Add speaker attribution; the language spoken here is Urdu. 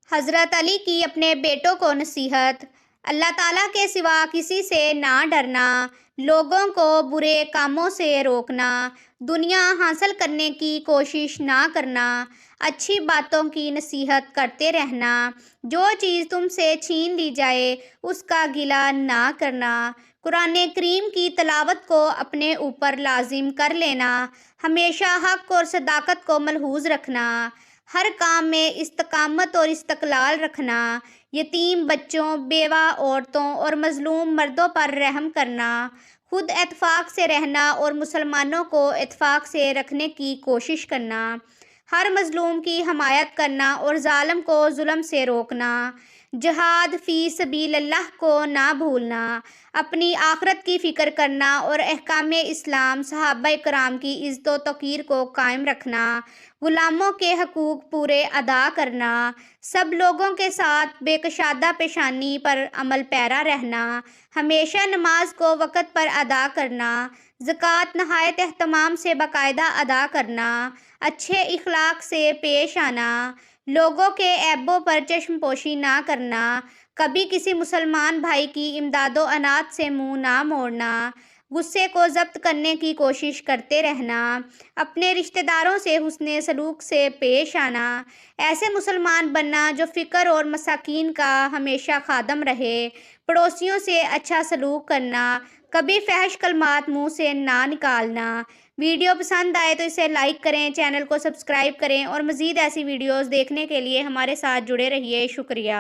Speaker 1: حضرت علی کی اپنے بیٹوں کو نصیحت۔ اللہ تعالیٰ کے سوا کسی سے نہ ڈرنا، لوگوں کو برے کاموں سے روکنا، دنیا حاصل کرنے کی کوشش نہ کرنا، اچھی باتوں کی نصیحت کرتے رہنا، جو چیز تم سے چھین لی جائے اس کا گلہ نہ کرنا، قرآن کریم کی تلاوت کو اپنے اوپر لازم کر لینا، ہمیشہ حق اور صداقت کو ملحوظ رکھنا، ہر کام میں استقامت اور استقلال رکھنا، یتیم بچوں، بیوہ عورتوں اور مظلوم مردوں پر رحم کرنا، خود اتفاق سے رہنا اور مسلمانوں کو اتفاق سے رکھنے کی کوشش کرنا، ہر مظلوم کی حمایت کرنا اور ظالم کو ظلم سے روکنا، جہاد فی سبیل اللہ کو نہ بھولنا، اپنی آخرت کی فکر کرنا اور احکام اسلام، صحابہ کرام کی عزت و توقیر کو قائم رکھنا، غلاموں کے حقوق پورے ادا کرنا، سب لوگوں کے ساتھ بے کشادہ پیشانی پر عمل پیرا رہنا، ہمیشہ نماز کو وقت پر ادا کرنا، زکوٰۃ نہایت اہتمام سے باقاعدہ ادا کرنا، اچھے اخلاق سے پیش آنا، لوگوں کے عیبوں پر چشم پوشی نہ کرنا، کبھی کسی مسلمان بھائی کی امداد و اعنات سے منہ نہ موڑنا، غصے کو ضبط کرنے کی کوشش کرتے رہنا، اپنے رشتہ داروں سے حسن سلوک سے پیش آنا، ایسے مسلمان بننا جو فقیر اور مساکین کا ہمیشہ خادم رہے، پڑوسیوں سے اچھا سلوک کرنا، کبھی فحش کلمات منہ سے نہ نکالنا۔ ویڈیو پسند آئے تو اسے لائک کریں، چینل کو سبسکرائب کریں اور مزید ایسی ویڈیوز دیکھنے کے لیے ہمارے ساتھ جڑے رہیے۔ شکریہ۔